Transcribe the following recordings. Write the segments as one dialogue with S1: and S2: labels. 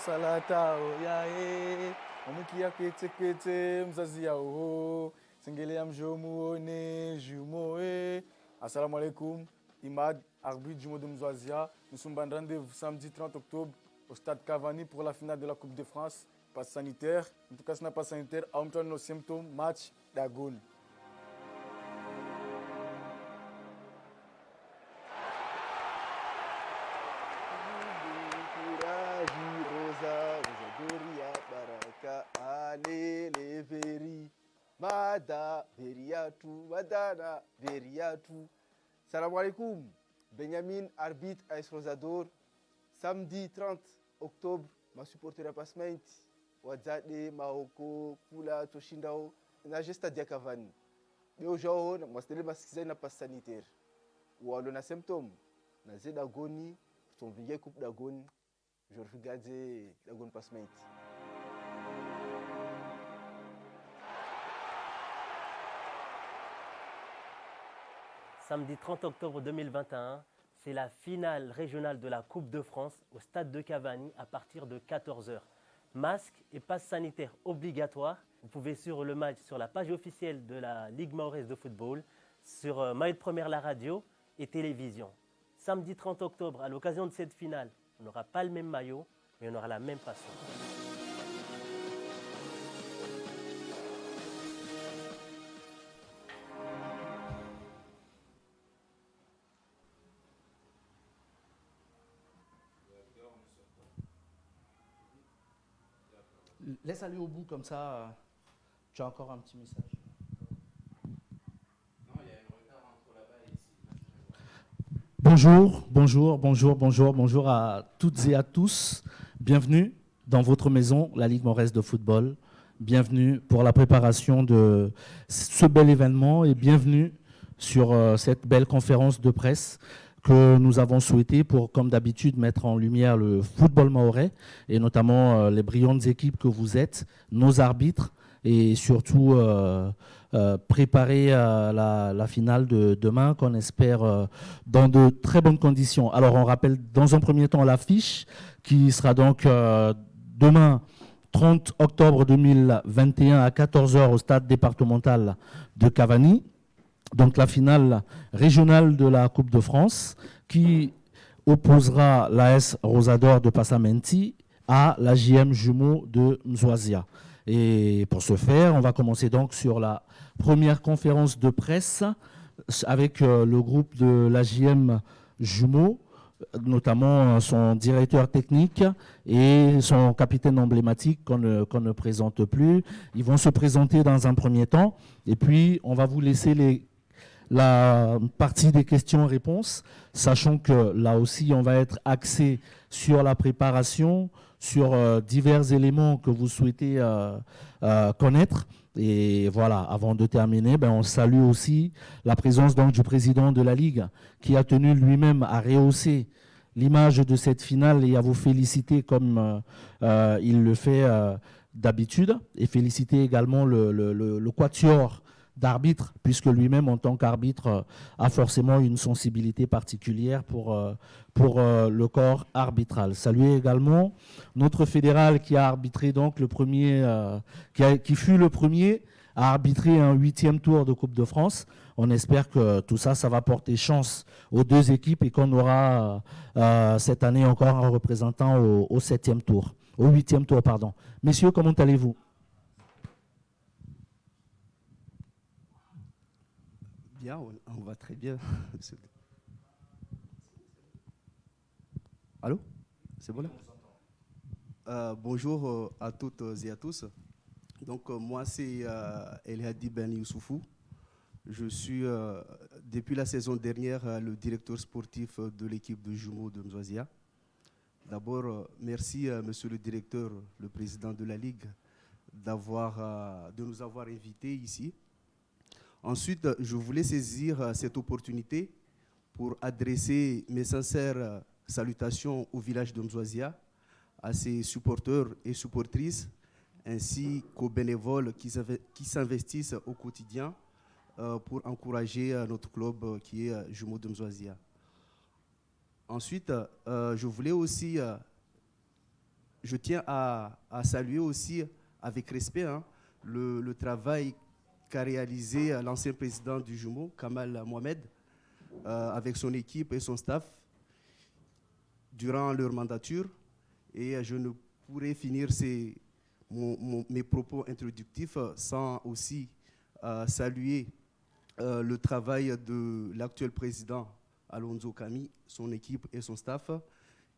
S1: Salata yae Omukia kete kete mzazi ya oho Sengele ya mjomuone jumoe. Assalamu alaikum. Imad, arbitre du de Mzouazia. Nous sommes en rendez-vous samedi 30 octobre au stade Cavani pour la finale de la Coupe de France. Passe sanitaire. En tout cas, ce n'est pas sanitaire. En même temps, nos symptômes, match d'Agoun.
S2: Mada Veriatu, Madana Veriatu. Salam alaikum. Benjamin, arbitre AS Rosador. Samedi 30 octobre, ma supporter à Passement. Wadzade, Mahoko, Kula, Toshindao, na gesta dia Cavani. Mais aujourd'hui, moi, c'est le masque na passe sanitaire. Ou alors, na symptôme, na zeda goni, ton vieille coupe d'agoni, je regarde l'agoni Passement.
S3: Samedi 30 octobre 2021, c'est la finale régionale de la Coupe de France au stade de Cavani à partir de 14h. Masque et passe sanitaire obligatoire. Vous pouvez suivre le match sur la page officielle de la Ligue mahoraise de football, sur Maillot de Première la radio et télévision. Samedi 30 octobre, à l'occasion de cette finale, on n'aura pas le même maillot, mais on aura la même passion.
S4: Laisse aller au bout comme ça, tu as encore un petit message. Non, il y a un retard entre là-bas et ici. Bonjour à toutes et à tous. Bienvenue dans votre maison, la Ligue mahoraise de football. Bienvenue pour la préparation de ce bel événement et bienvenue sur cette belle conférence de presse que nous avons souhaité pour, comme d'habitude, mettre en lumière le football mahorais et notamment les brillantes équipes que vous êtes, nos arbitres et surtout préparer la finale de demain qu'on espère dans de très bonnes conditions. Alors on rappelle dans un premier temps l'affiche qui sera donc demain 30 octobre 2021 à 14h au stade départemental de Cavani. Donc la finale régionale de la Coupe de France qui opposera l'AS Rosador de Passamenti à la JM Jumeaux de Mzouazia. Et pour ce faire, on va commencer donc sur la première conférence de presse avec le groupe de la JM Jumeaux, notamment son directeur technique et son capitaine emblématique qu'on ne présente plus. Ils vont se présenter dans un premier temps et puis on va vous laisser la partie des questions-réponses, sachant que là aussi, on va être axé sur la préparation, sur divers éléments que vous souhaitez connaître. Et voilà, avant de terminer, on salue aussi la présence donc, du président de la Ligue qui a tenu lui-même à rehausser l'image de cette finale et à vous féliciter comme il le fait d'habitude. Et féliciter également le quatuor d'arbitre, puisque lui-même, en tant qu'arbitre, a forcément une sensibilité particulière pour le corps arbitral. Saluer également notre fédéral qui a arbitré donc le premier, qui fut le premier à arbitrer un 8e tour de Coupe de France. On espère que tout ça, ça va porter chance aux deux équipes et qu'on aura cette année encore un représentant au 7e tour, au 8e tour, pardon. Messieurs, comment allez-vous ?
S2: Bien, on va très bien. Allô? C'est bon là? Bonjour à toutes et à tous. Donc moi c'est Eliadi Ben Youssoufou. Je suis depuis la saison dernière le directeur sportif de l'équipe de jumeaux de Mzouazia. D'abord, merci monsieur le directeur, le président de la Ligue, de nous avoir invités ici. Ensuite, je voulais saisir cette opportunité pour adresser mes sincères salutations au village de Mzouazia, à ses supporters et supportrices, ainsi qu'aux bénévoles qui s'investissent au quotidien pour encourager notre club qui est Jumeaux de Mzouazia. Ensuite, je voulais aussi je tiens à saluer aussi avec respect le travail qu'a réalisé l'ancien président du Jumeau, Kamal Mohamed, avec son équipe et son staff durant leur mandature. Et je ne pourrais finir mes propos introductifs sans aussi saluer le travail de l'actuel président Alonso Kami, son équipe et son staff,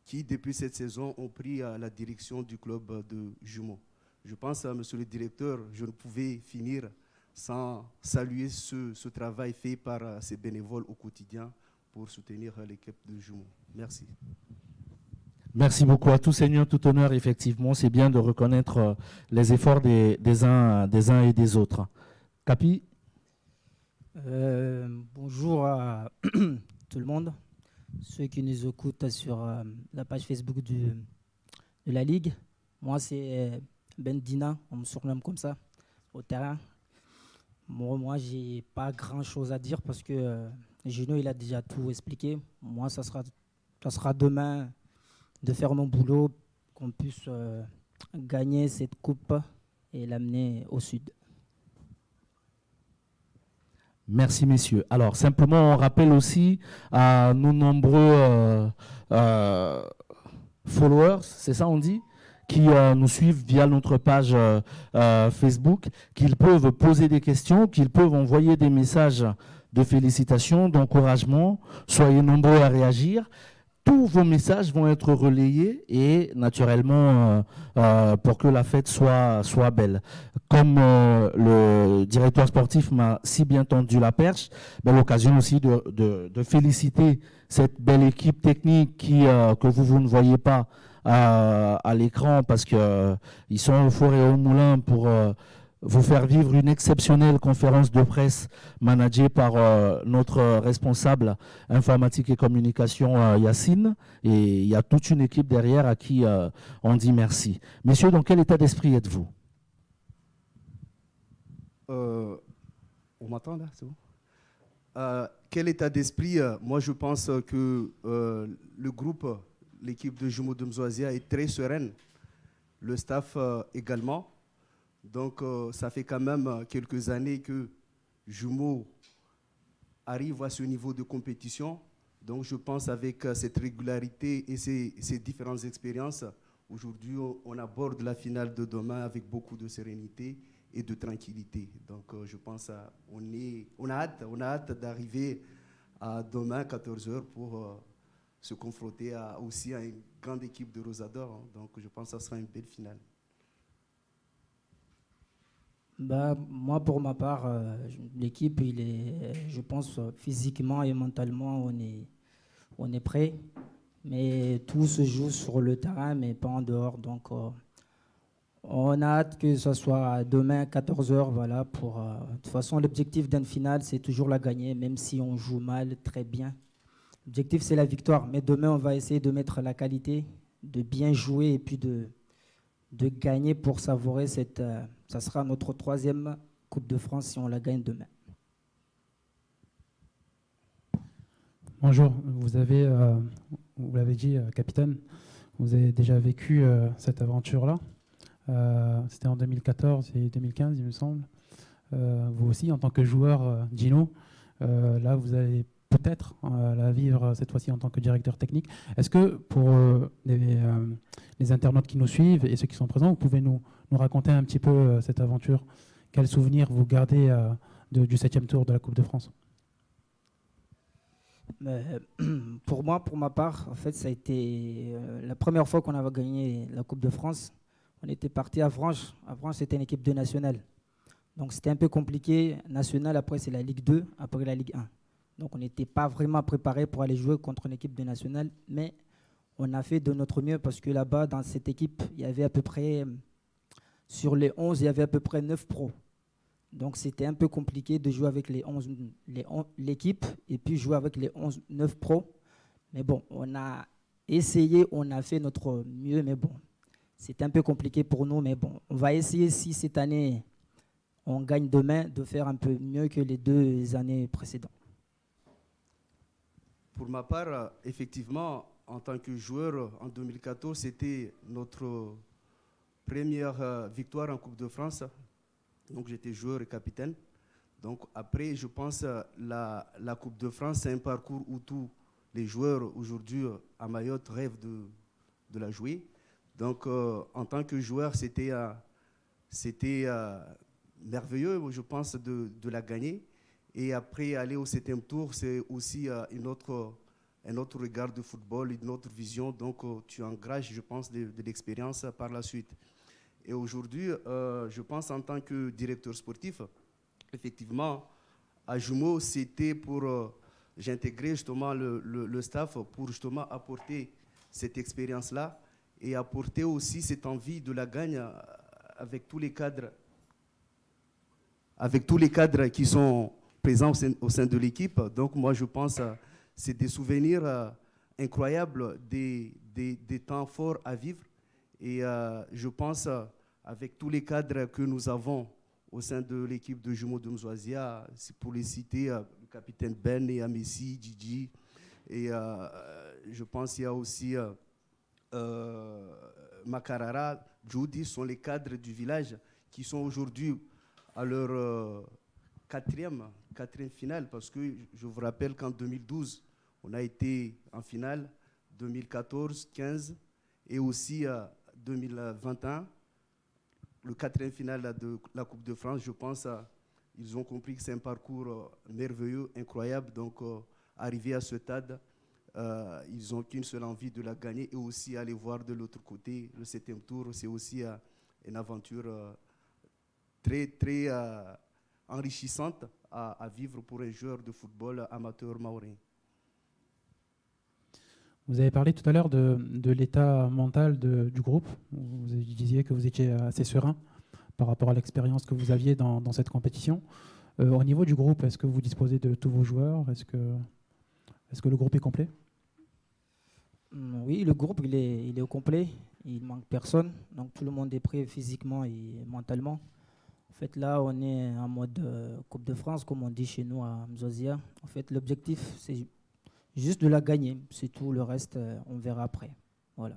S2: qui depuis cette saison ont pris la direction du club de Jumeau. Je pense, monsieur le directeur, je ne pouvais finir sans saluer ce travail fait par ces bénévoles au quotidien pour soutenir l'équipe de Jumeau. Merci.
S4: Merci beaucoup à tout seigneur, tout honneur. Effectivement, c'est bien de reconnaître les efforts des uns et des autres. Capi?
S5: Bonjour à tout le monde, ceux qui nous écoutent sur la page Facebook de la Ligue. Moi, c'est Bendina, on me surnomme comme ça, au terrain. Moi, j'ai pas grand-chose à dire parce que Gino, il a déjà tout expliqué. Moi, ça sera demain de faire mon boulot, qu'on puisse gagner cette coupe et l'amener au sud.
S4: Merci, messieurs. Alors, simplement, on rappelle aussi à nos nombreux followers, c'est ça on dit, qui nous suivent via notre page Facebook, qu'ils peuvent poser des questions, qu'ils peuvent envoyer des messages de félicitations, d'encouragement. Soyez nombreux à réagir. Tous vos messages vont être relayés et naturellement pour que la fête soit belle. Comme le directeur sportif m'a si bien tendu la perche, l'occasion aussi de féliciter cette belle équipe technique que vous ne voyez pas à l'écran parce qu'ils sont au four et au moulin pour vous faire vivre une exceptionnelle conférence de presse managée par notre responsable informatique et communication, Yacine. Et il y a toute une équipe derrière à qui on dit merci. Messieurs, dans quel état d'esprit êtes-vous?
S2: On m'entend là, c'est bon? Quel état d'esprit? Moi, je pense que le groupe, l'équipe de Jumeau de Mzoazia est très sereine. Le staff également. Donc, ça fait quand même quelques années que Jumeau arrive à ce niveau de compétition. Donc, je pense avec cette régularité et ces différentes expériences, aujourd'hui, on aborde la finale de demain avec beaucoup de sérénité et de tranquillité. Donc, je pense on a hâte d'arriver à demain, 14h, pour se confronter aussi à une grande équipe de Rosador. Donc, je pense que ça sera une belle finale.
S5: Moi, pour ma part, l'équipe, je pense, physiquement et mentalement, on est prêt. Mais tout se joue sur le terrain, mais pas en dehors. Donc, on a hâte que ce soit demain, 14h. Voilà, de toute façon, l'objectif d'une finale, c'est toujours la gagner, même si on joue mal, très bien. L'objectif, c'est la victoire. Mais demain, on va essayer de mettre la qualité, de bien jouer et puis de gagner pour savourer ça sera notre 3e Coupe de France si on la gagne demain.
S6: Bonjour, vous l'avez dit, capitaine, vous avez déjà vécu cette aventure-là. C'était en 2014 et 2015, il me semble. Vous aussi, en tant que joueur, Gino, là, vous allez peut-être la vivre cette fois-ci en tant que directeur technique. Est-ce que pour les internautes qui nous suivent et ceux qui sont présents, vous pouvez nous raconter un petit peu cette aventure? Quels souvenirs vous gardez du 7e tour de la Coupe de France?
S5: Pour ma part, en fait, ça a été la première fois qu'on avait gagné la Coupe de France. On était parti à Vranches. À Vranches, c'était une équipe de nationale. Donc, c'était un peu compliqué. Nationale, après, c'est la Ligue 2, après la Ligue 1. Donc, on n'était pas vraiment préparé pour aller jouer contre une équipe de nationale, mais on a fait de notre mieux parce que là-bas, dans cette équipe, il y avait à peu près, sur les 11, il y avait à peu près 9 pros. Donc, c'était un peu compliqué de jouer avec l'équipe et puis jouer avec les 9 pros. Mais bon, on a essayé, on a fait notre mieux, mais bon, c'était un peu compliqué pour nous. Mais bon, on va essayer, si cette année, on gagne demain, de faire un peu mieux que les 2 années précédentes.
S2: Pour ma part, effectivement, en tant que joueur, en 2014, c'était notre première victoire en Coupe de France. Donc j'étais joueur et capitaine. Donc après, je pense la Coupe de France, c'est un parcours où tous les joueurs aujourd'hui à Mayotte rêvent de la jouer. Donc en tant que joueur, c'était merveilleux, je pense, de la gagner. Et après, aller au 7e tour, c'est aussi un autre regard de football, une autre vision. Donc tu engages, je pense, de l'expérience par la suite. Et aujourd'hui, je pense en tant que directeur sportif, effectivement, à Jumeaux, c'était pour... j'ai intégré justement le staff pour justement apporter cette expérience-là et apporter aussi cette envie de la gagne avec tous les cadres qui sont présents au sein de l'équipe. Donc moi, je pense que c'est des souvenirs incroyables, des temps forts à vivre. Et je pense, avec tous les cadres que nous avons au sein de l'équipe de Jumeaux de Mzouazia, c'est pour les citer, le capitaine Ben et Amessi, Gigi. Et je pense qu'il y a aussi Makarara, Judy, sont les cadres du village qui sont aujourd'hui à leur quatrième finale. Parce que je vous rappelle qu'en 2012, on a été en finale, 2014, 15 et aussi 2021. Le 4e finale de la Coupe de France, je pense ils ont compris que c'est un parcours merveilleux, incroyable. Donc, arrivé à ce stade, ils n'ont qu'une seule envie de la gagner et aussi aller voir de l'autre côté. Le 7e tour, c'est aussi une aventure très, très enrichissante à vivre pour un joueur de football amateur mahorais.
S6: Vous avez parlé tout à l'heure de l'état mental du groupe. Vous disiez que vous étiez assez serein par rapport à l'expérience que vous aviez dans cette compétition. Au niveau du groupe, est-ce que vous disposez de tous vos joueurs ? Est-ce que le groupe est complet ?
S5: Oui, le groupe il est au complet. Il ne manque personne. Donc tout le monde est prêt physiquement et mentalement. En fait, là, on est en mode Coupe de France, comme on dit chez nous à Mzouazia. En fait, l'objectif, c'est juste de la gagner, c'est tout. Le reste, on verra après. Voilà.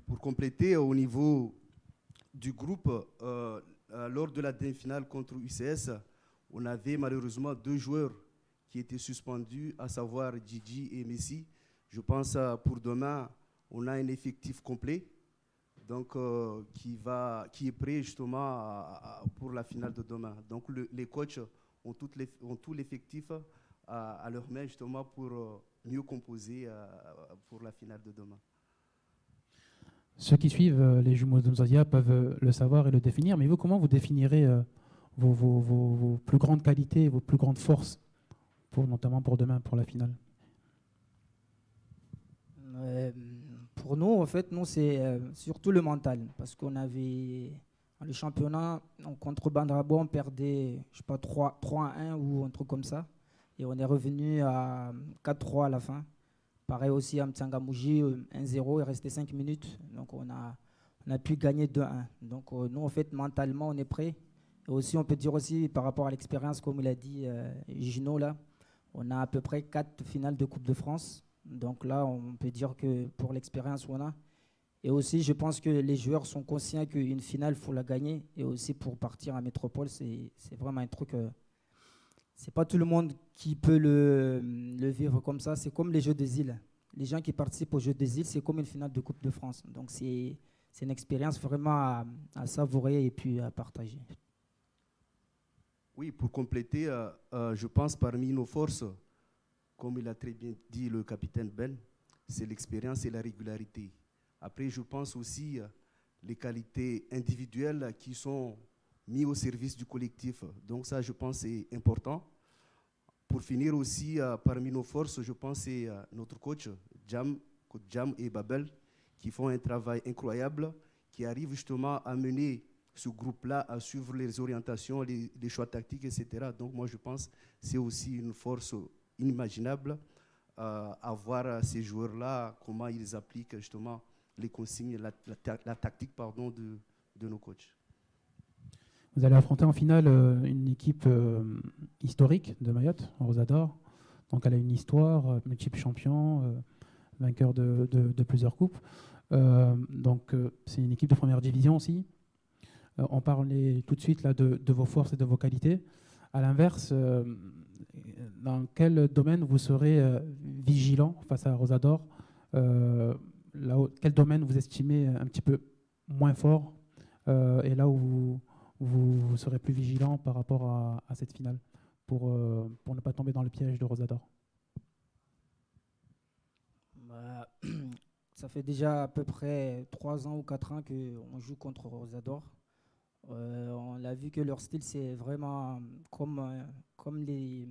S2: Pour compléter, au niveau du groupe, lors de la demi-finale contre UCS, on avait malheureusement 2 joueurs qui étaient suspendus, à savoir Gigi et Messi. Je pense pour demain, on a un effectif complet, donc qui est prêt justement pour la finale de demain. Donc les coachs ont tout l'effectif à leur main justement pour mieux composer pour la finale de demain.
S6: Ceux qui suivent les Jumeaux de Mzouazia peuvent le savoir et le définir, mais vous, comment vous définirez vos plus grandes qualités, vos plus grandes forces, notamment pour demain, pour la finale ?
S5: Pour nous, en fait, c'est surtout le mental, parce qu'on avait le championnat contre Bandrabo, on perdait, je sais pas, 3-1 ou un truc comme ça. Et on est revenu à 4-3 à la fin. Pareil aussi à Mtsangamouji, 1-0, il restait 5 minutes. Donc on a pu gagner 2-1. Donc nous, en fait, mentalement, on est prêt. Et aussi, on peut dire aussi, par rapport à l'expérience, comme il a dit Gino, là, on a à peu près 4 finales de Coupe de France. Donc là, on peut dire que pour l'expérience qu'on a. Et aussi, je pense que les joueurs sont conscients qu'une finale, il faut la gagner. Et aussi, pour partir à Métropole, c'est vraiment un truc... c'est pas tout le monde qui peut le vivre comme ça. C'est comme les Jeux des îles. Les gens qui participent aux Jeux des îles, c'est comme une finale de Coupe de France. Donc c'est une expérience vraiment à savourer et puis à partager.
S2: Oui, pour compléter, je pense parmi nos forces, comme il a très bien dit le capitaine Ben, c'est l'expérience et la régularité. Après, je pense aussi les qualités individuelles qui sont mis au service du collectif. Donc ça, je pense, c'est important. Pour finir aussi, parmi nos forces, je pense c'est notre coach Jam et Babel, qui font un travail incroyable, qui arrivent justement à mener ce groupe-là, à suivre les orientations, les choix tactiques, etc. Donc moi, je pense que c'est aussi une force inimaginable à voir ces joueurs-là, comment ils appliquent justement les consignes, la tactique de nos coachs.
S6: Vous allez affronter en finale une équipe historique de Mayotte, Rosador. Donc elle a une histoire, multiple champion, vainqueur de plusieurs coupes. C'est une équipe de première division aussi. On parlait tout de suite là, de vos forces et de vos qualités. À l'inverse, dans quel domaine vous serez vigilant face à Rosador quel domaine vous estimez un petit peu moins fort et là où vous serez plus vigilant par rapport à cette finale pour ne pas tomber dans le piège de Rosador?
S5: Bah, ça fait déjà à peu près 3 ans ou 4 ans qu'on joue contre Rosador. On a vu que leur style, c'est vraiment comme les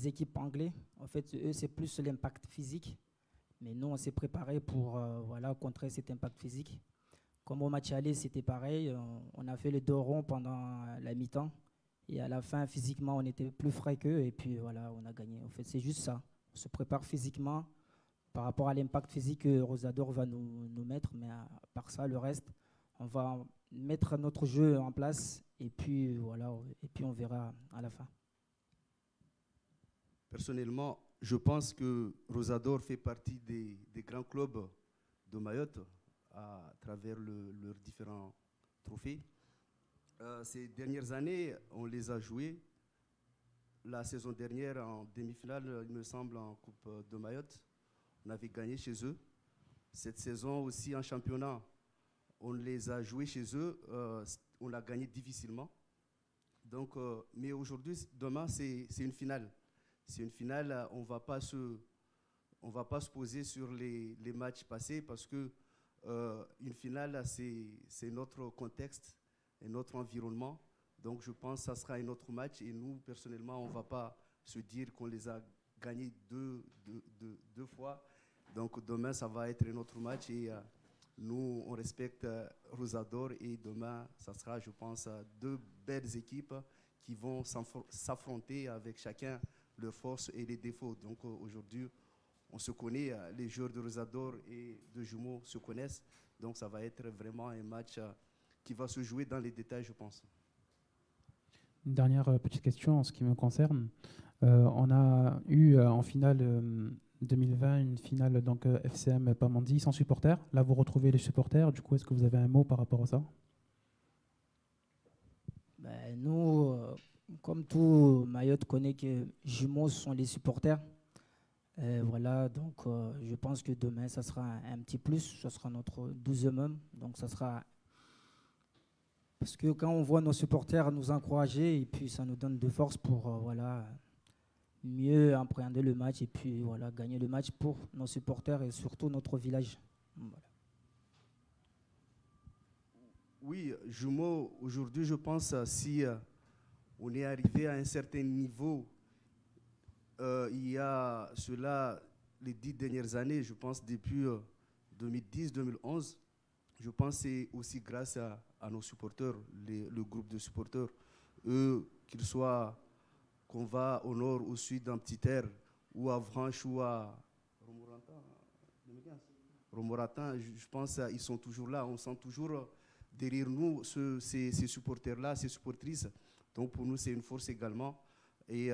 S5: équipes anglaises. En fait, eux, c'est plus l'impact physique. Mais nous, on s'est préparé pour contrer cet impact physique. Comme au match aller, c'était pareil. On a fait le dos rond pendant la mi-temps. Et à la fin, physiquement, on était plus frais qu'eux. Et puis voilà, on a gagné. En fait, c'est juste ça. On se prépare physiquement par rapport à l'impact physique que Rosador va nous mettre. Mais à part ça, le reste, on va mettre notre jeu en place. Et puis voilà, et puis on verra à la fin.
S2: Personnellement, je pense que Rosador fait partie des grands clubs de Mayotte à travers leurs différents trophées. Ces dernières années, on les a joués. La saison dernière, en demi-finale, il me semble, en Coupe de Mayotte, on avait gagné chez eux. Cette saison aussi, en championnat, on les a joués chez eux. On l'a gagné difficilement. Donc, mais aujourd'hui, demain, c'est une finale. C'est une finale, on ne va pas se poser sur les matchs passés parce que une finale, c'est notre contexte et notre environnement. Donc je pense que ça sera un autre match et nous, personnellement, on ne va pas se dire qu'on les a gagnés deux fois. Donc demain, ça va être un autre match et nous, on respecte Rosador et demain, ça sera, je pense, 2 belles équipes qui vont s'affronter avec chacun leurs forces et les défauts. Donc aujourd'hui, on se connaît, les joueurs de Rosador et de Jumeaux se connaissent. Donc ça va être vraiment un match qui va se jouer dans les détails, je pense.
S6: Une dernière petite question en ce qui me concerne. On a eu en finale 2020 une finale donc FCM Pamandzi sans supporters. Là, vous retrouvez les supporters. Du coup, est-ce que vous avez un mot par rapport à ça?
S5: Nous, comme tout Mayotte connaît que Jumeaux sont les supporters. Voilà, donc je pense que demain, ça sera un petit plus. Ça sera notre 12e homme. Donc ça sera... Parce que quand on voit nos supporters nous encourager, et puis ça nous donne de force pour mieux appréhender le match et puis voilà, gagner le match pour nos supporters et surtout notre village. Voilà.
S2: Oui, Jumeaux, aujourd'hui, je pense si on est arrivé à un certain niveau, il y a cela, les 10 dernières années, je pense depuis 2010-2011, je pense que c'est aussi grâce à nos supporters, le groupe de supporters, eux, qu'ils soient, qu'on va au nord, au sud, en Petite Terre, ou à Vranches, ou à Romoratin, je pense qu'ils sont toujours là, on sent toujours derrière nous ces supporters-là, ces supportrices. Donc pour nous, c'est une force également. Et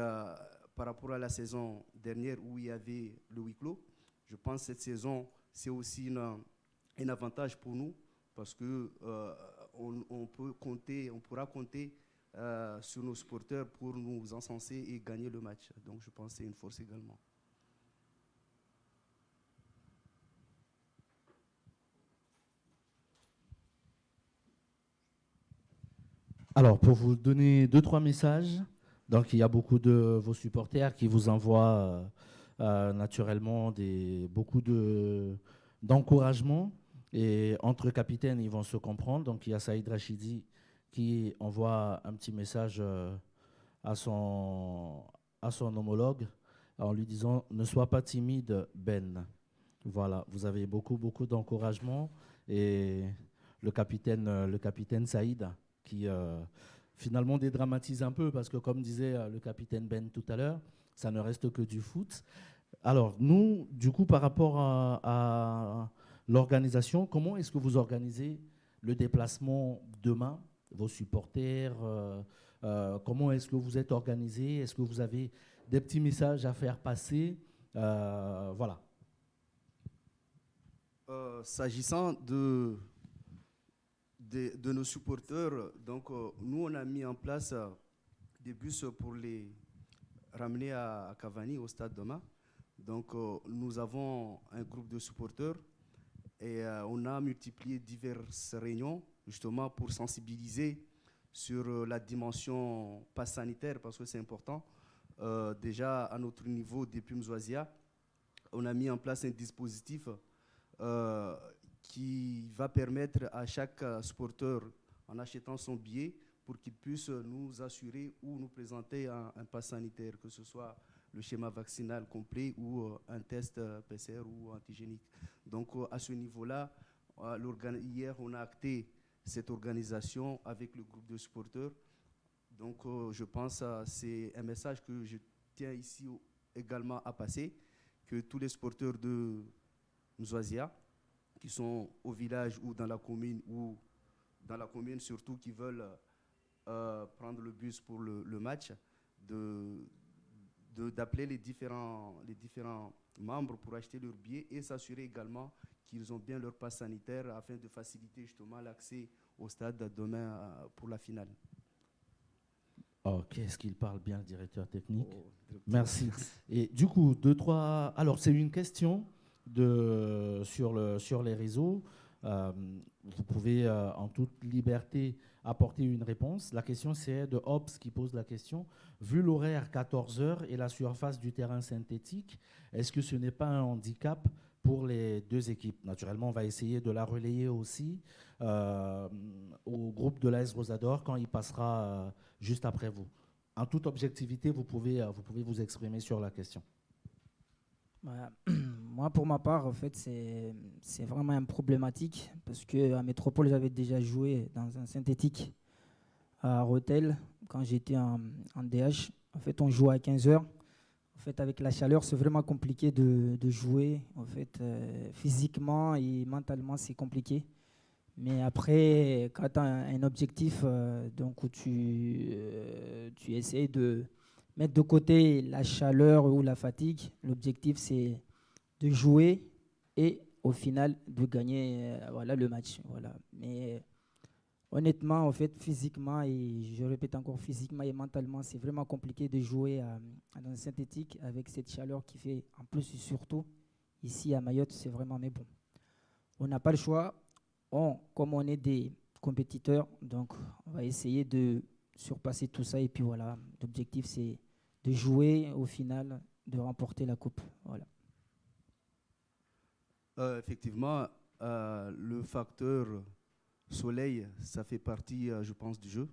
S2: par rapport à la saison dernière où il y avait le huis clos, je pense que cette saison, c'est aussi un avantage pour nous parce que on pourra compter sur nos supporters pour nous encenser et gagner le match. Donc je pense que c'est une force également.
S4: Alors, pour vous donner 2-3 messages, donc il y a beaucoup de vos supporters qui vous envoient naturellement beaucoup d'encouragement. Et entre capitaines, ils vont se comprendre. Donc, il y a Saïd Rachidi qui envoie un petit message à son homologue en lui disant « Ne sois pas timide, Ben ». Voilà, vous avez beaucoup d'encouragement. Et le capitaine Saïd, qui finalement dédramatise un peu, parce que comme disait le capitaine Ben tout à l'heure, ça ne reste que du foot. Alors, nous, du coup, par rapport à l'organisation, comment est-ce que vous organisez le déplacement demain, vos supporters comment est-ce que vous êtes organisés? Est-ce que vous avez des petits messages à faire passer Voilà.
S2: S'agissant de nos supporters, donc nous on a mis en place des bus pour les ramener à Cavani, au stade demain. Donc nous avons un groupe de supporters et on a multiplié diverses réunions justement pour sensibiliser sur la dimension passe sanitaire parce que c'est important. Déjà à notre niveau, depuis Mzouazia, on a mis en place un dispositif qui va permettre à chaque supporter, en achetant son billet, pour qu'il puisse nous assurer ou nous présenter un pass sanitaire, que ce soit le schéma vaccinal complet ou un test PCR ou antigénique. Donc à ce niveau-là, hier on a acté cette organisation avec le groupe de supporters. Donc je pense que c'est un message que je tiens ici également à passer, que tous les supporters de Mzouazia, qui sont au village ou dans la commune surtout, qui veulent prendre le bus pour le match, d'appeler les différents membres pour acheter leurs billets et s'assurer également qu'ils ont bien leur passe sanitaire afin de faciliter justement l'accès au stade demain pour la finale.
S4: Oh, qu'est-ce qu'il parle bien, le directeur technique.
S2: Directeur.
S4: Merci. Et du coup, alors c'est une question sur les réseaux. Vous pouvez en toute liberté apporter une réponse. La question, c'est de Hobbs qui pose la question. Vu l'horaire 14h et la surface du terrain synthétique, est-ce que ce n'est pas un handicap pour les deux équipes? Naturellement, on va essayer de la relayer aussi au groupe de l'AS Rosador quand il passera juste après vous. En toute objectivité, vous pouvez vous exprimer sur la question.
S5: Moi, pour ma part, en fait, c'est vraiment un problématique parce qu'à Métropole, j'avais déjà joué dans un synthétique à Rotel quand j'étais en DH. En fait, on jouait à 15h. En fait, avec la chaleur, c'est vraiment compliqué de jouer. En fait, physiquement et mentalement, c'est compliqué. Mais après, quand tu as un objectif donc où tu essaies de mettre de côté la chaleur ou la fatigue, l'objectif, c'est de jouer et au final de gagner voilà, le match. Voilà. Mais honnêtement, en fait, physiquement, et je répète encore, physiquement et mentalement, c'est vraiment compliqué de jouer dans un synthétique avec cette chaleur qui fait, en plus et surtout, ici à Mayotte, c'est vraiment, mais bon. On n'a pas le choix. Comme on est des compétiteurs, donc on va essayer de surpasser tout ça. Et puis voilà, l'objectif, c'est de jouer au final, de remporter la coupe. Voilà.
S2: Effectivement, le facteur soleil, ça fait partie, je pense, du jeu.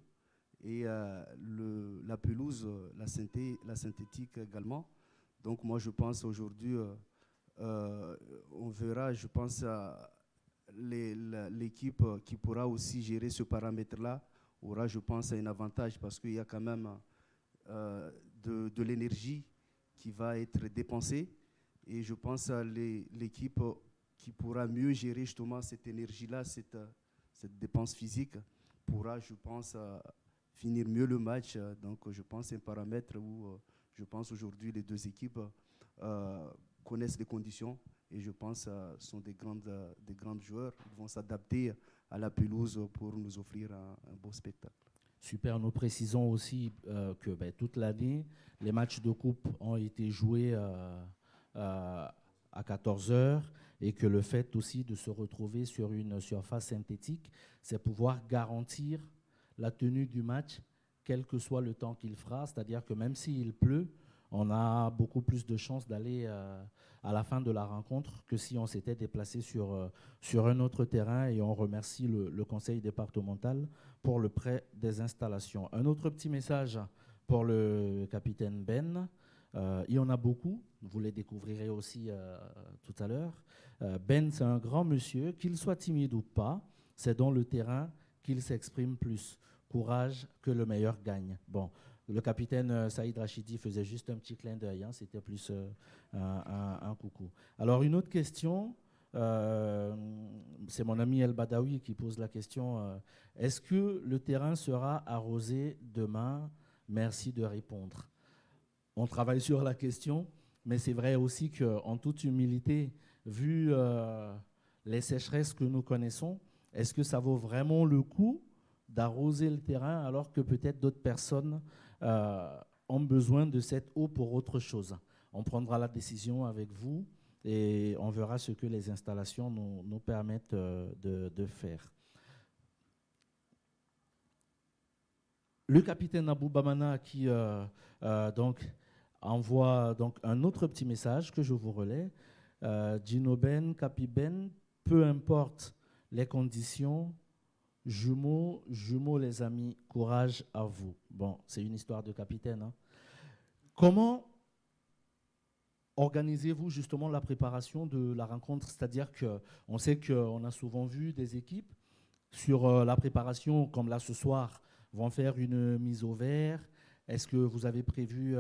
S2: Et la pelouse, la synthétique également. Donc moi, je pense aujourd'hui, on verra, je pense, l'équipe qui pourra aussi gérer ce paramètre-là aura, je pense, un avantage parce qu'il y a quand même de l'énergie qui va être dépensée. Et je pense à l'équipe qui pourra mieux gérer justement cette énergie-là, cette dépense physique, pourra, je pense, finir mieux le match. Donc, je pense un paramètre où, je pense aujourd'hui, les deux équipes connaissent les conditions et je pense sont des grands joueurs. Ils vont s'adapter à la pelouse pour nous offrir un beau spectacle.
S4: Super, nous précisons aussi que toute l'année, les matchs de coupe ont été joués à 14h et que le fait aussi de se retrouver sur une surface synthétique, c'est pouvoir garantir la tenue du match, quel que soit le temps qu'il fera. C'est-à-dire que même s'il pleut, on a beaucoup plus de chances d'aller à la fin de la rencontre que si on s'était déplacé sur un autre terrain, et on remercie le conseil départemental pour le prêt des installations. Un autre petit message pour le capitaine Ben. Il y en a beaucoup, vous les découvrirez aussi tout à l'heure. Ben, c'est un grand monsieur, qu'il soit timide ou pas, c'est dans le terrain qu'il s'exprime plus. Courage, que le meilleur gagne. Bon, le capitaine Saïd Rachidi faisait juste un petit clin d'œil, hein, c'était plus un coucou. Alors, une autre question, c'est mon ami El Badawi qui pose la question, est-ce que le terrain sera arrosé demain? Merci de répondre. On travaille sur la question. Mais c'est vrai aussi qu'en toute humilité, vu les sécheresses que nous connaissons, est-ce que ça vaut vraiment le coup d'arroser le terrain alors que peut-être d'autres personnes ont besoin de cette eau pour autre chose? On prendra la décision avec vous et on verra ce que les installations nous permettent de faire. Le capitaine Abou Bamana qui donc envoie donc un autre petit message que je vous relais. Gino Ben, Capi Ben, peu importe les conditions, jumeaux les amis, courage à vous. Bon, c'est une histoire de capitaine. Hein. Comment organisez-vous justement la préparation de la rencontre? C'est-à-dire qu'on sait qu'on a souvent vu des équipes sur la préparation, comme là ce soir, vont faire une mise au vert. Est-ce que vous avez prévu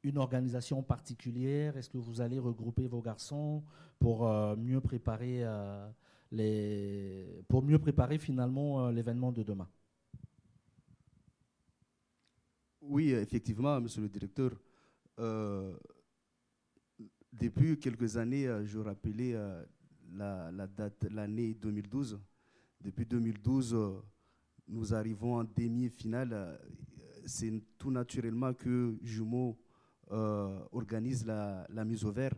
S4: une organisation particulière? Est-ce que vous allez regrouper vos garçons pour mieux préparer finalement l'événement de demain?
S2: Oui, effectivement, monsieur le directeur. Depuis quelques années, je rappelais la date, l'année 2012. Depuis 2012, nous arrivons en demi-finale. C'est tout naturellement que Jumeaux organise la mise au vert,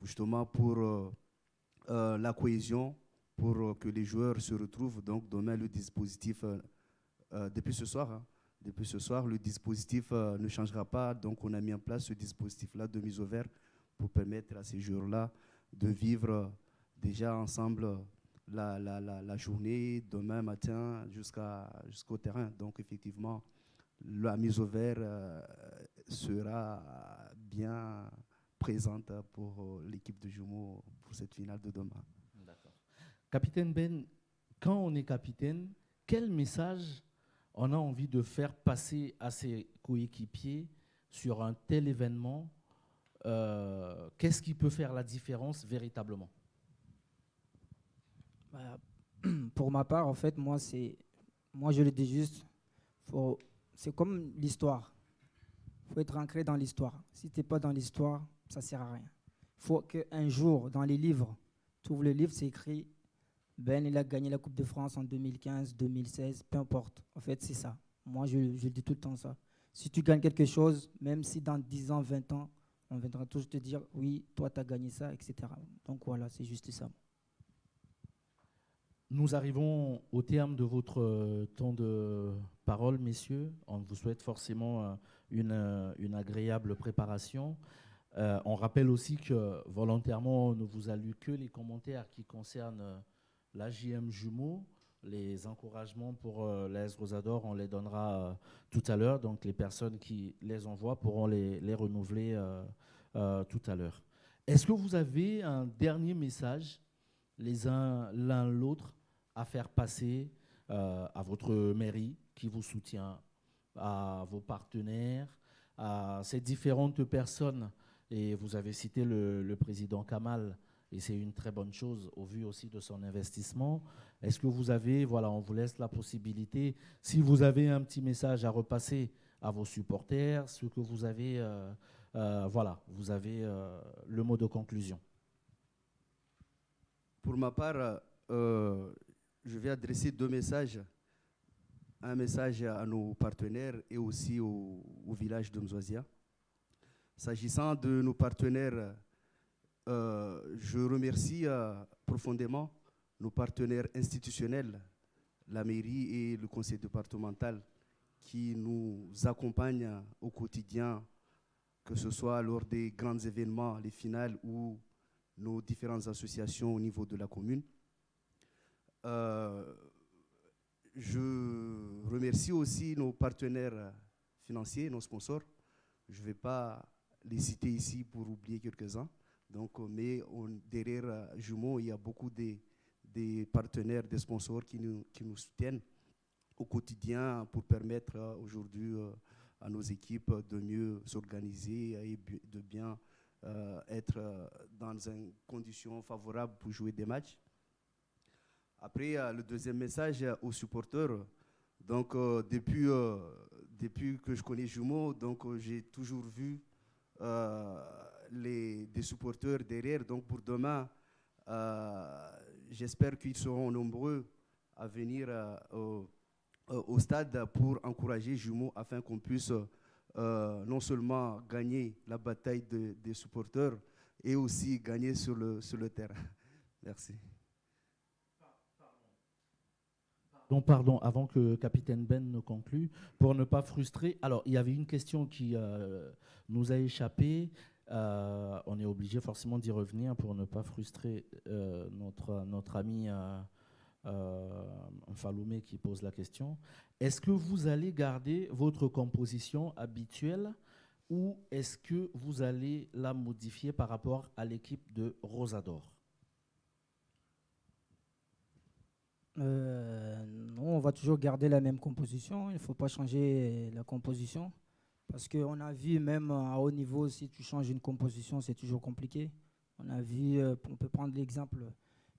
S2: justement pour la cohésion, pour que les joueurs se retrouvent. Donc demain, le dispositif, depuis ce soir, hein, depuis ce soir, le dispositif ne changera pas. Donc, on a mis en place ce dispositif-là de mise au vert pour permettre à ces joueurs-là de vivre déjà ensemble la journée, demain matin, jusqu'au terrain. Donc, effectivement, la mise au vert sera bien présente pour l'équipe de Jumeaux pour cette finale de demain.
S4: D'accord. Capitaine Ben, quand on est capitaine, quel message on a envie de faire passer à ses coéquipiers sur un tel événement? Qu'est-ce qui peut faire la différence véritablement?
S5: Pour ma part, en fait, moi je le dis juste, c'est comme l'histoire. Il faut être ancré dans l'histoire. Si tu n'es pas dans l'histoire, ça ne sert à rien. Il faut qu'un jour, dans les livres, tu ouvres le livre, c'est écrit Ben, il a gagné la Coupe de France en 2015, 2016, peu importe. En fait, c'est ça. Moi, je dis tout le temps ça. Si tu gagnes quelque chose, même si dans 10 ans, 20 ans, on viendra toujours te dire, oui, toi, tu as gagné ça, etc. Donc voilà, c'est juste ça.
S4: Nous arrivons au terme de votre temps de parole, messieurs. On vous souhaite forcément une agréable préparation. On rappelle aussi que volontairement, on ne vous a lu que les commentaires qui concernent la JM Jumeaux. Les encouragements pour l'AS Rosador, on les donnera tout à l'heure. Donc les personnes qui les envoient pourront les renouveler tout à l'heure. Est-ce que vous avez un dernier message, les uns l'un l'autre, à faire passer à votre mairie qui vous soutient, à vos partenaires, à ces différentes personnes? Et vous avez cité le président Kamal, et c'est une très bonne chose au vu aussi de son investissement. Est-ce que vous avez, voilà, on vous laisse la possibilité, si vous avez un petit message à repasser à vos supporters, ce que vous avez, voilà, vous avez le mot de conclusion.
S2: Pour ma part, je vais adresser deux messages. Un message à nos partenaires et aussi au village de Mzouazia. S'agissant de nos partenaires, je remercie profondément nos partenaires institutionnels, la mairie et le conseil départemental, qui nous accompagnent au quotidien, que ce soit lors des grands événements, les finales ou nos différentes associations au niveau de la commune. Je remercie aussi nos partenaires financiers, nos sponsors. Je ne vais pas les citer ici pour oublier quelques-uns. Donc, mais derrière Jumeaux, il y a beaucoup des partenaires, des sponsors qui nous soutiennent au quotidien pour permettre aujourd'hui à nos équipes de mieux s'organiser et de bien être dans une condition favorable pour jouer des matchs. Après, le deuxième message aux supporters. Donc, depuis que je connais Jumeaux, donc j'ai toujours vu des supporters derrière. Donc pour demain, j'espère qu'ils seront nombreux à venir au stade pour encourager Jumeaux afin qu'on puisse non seulement gagner la bataille des supporters et aussi gagner sur le terrain. Merci.
S4: Pardon, avant que Capitaine Ben ne conclue, pour ne pas frustrer. Alors, il y avait une question qui nous a échappé. On est obligé forcément d'y revenir pour ne pas frustrer notre ami Faloumé qui pose la question. Est-ce que vous allez garder votre composition habituelle ou est-ce que vous allez la modifier par rapport à l'équipe de Rosador?
S5: Non, on va toujours garder la même composition. Il ne faut pas changer la composition. Parce qu'on a vu, même à haut niveau, si tu changes une composition, c'est toujours compliqué. On a vu, on peut prendre l'exemple,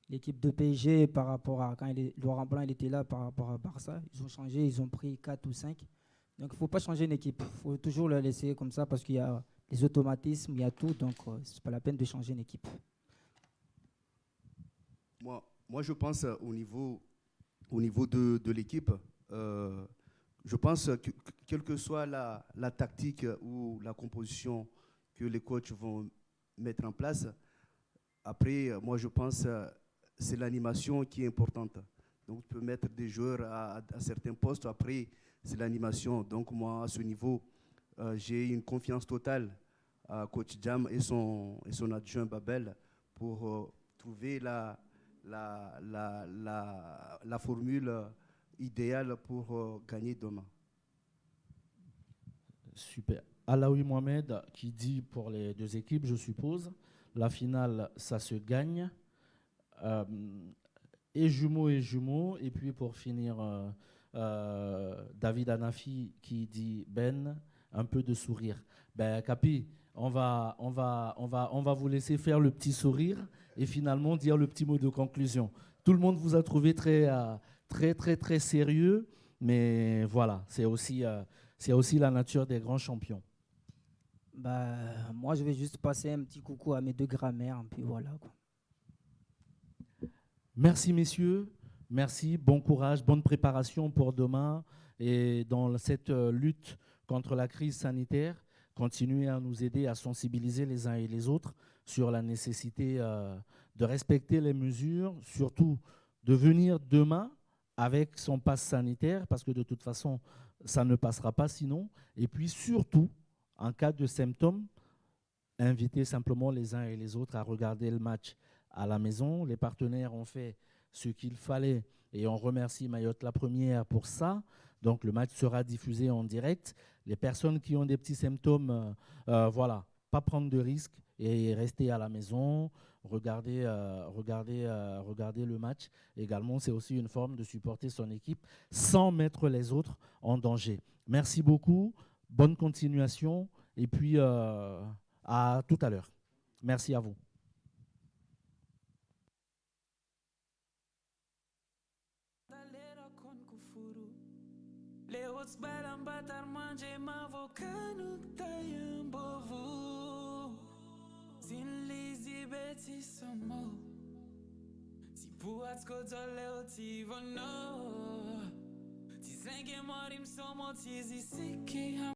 S5: l'équipe de PSG par rapport à quand Laurent Blanc il était là par rapport à Barça. Ils ont changé, ils ont pris 4 ou 5. Donc il ne faut pas changer une équipe. Il faut toujours la laisser comme ça parce qu'il y a les automatismes, il y a tout. Donc ce n'est pas la peine de changer une équipe.
S2: Moi, je pense au niveau de l'équipe, je pense que quelle que soit la tactique ou la composition que les coachs vont mettre en place, après, moi, je pense que c'est l'animation qui est importante. Donc, tu peux mettre des joueurs à certains postes, après, c'est l'animation. Donc, moi, à ce niveau, j'ai une confiance totale à coach Jam et son adjoint Babel pour trouver la formule idéale pour gagner demain.
S4: Super. Alaoui Mohamed qui dit pour les deux équipes, je suppose, la finale, ça se gagne. Et jumeaux. Et puis pour finir, David Anafi qui dit Ben, un peu de sourire. Ben Capi, on va vous laisser faire le petit sourire et finalement dire le petit mot de conclusion. Tout le monde vous a trouvé très sérieux, mais voilà, c'est aussi la nature des grands champions.
S5: Bah, moi, je vais juste passer un petit coucou à mes deux grands-mères, puis voilà, quoi.
S4: Merci messieurs, merci, bon courage, bonne préparation pour demain et dans cette lutte contre la crise sanitaire. Continuez à nous aider à sensibiliser les uns et les autres sur la nécessité de respecter les mesures, surtout de venir demain avec son passe sanitaire, parce que de toute façon, ça ne passera pas sinon. Et puis surtout, en cas de symptômes, invitez simplement les uns et les autres à regarder le match à la maison. Les partenaires ont fait ce qu'il fallait et on remercie Mayotte la Première pour ça. Donc le match sera diffusé en direct. Les personnes qui ont des petits symptômes, voilà, pas prendre de risques et rester à la maison, regarder le match. Également, c'est aussi une forme de supporter son équipe sans mettre les autres en danger. Merci beaucoup, bonne continuation et puis à tout à l'heure. Merci à vous.
S7: Leoți balam batar manje mavocanu tayambovu Sin lizi beti somo Ti puați kodole ti vono Ti zenge morim somo ti zisiki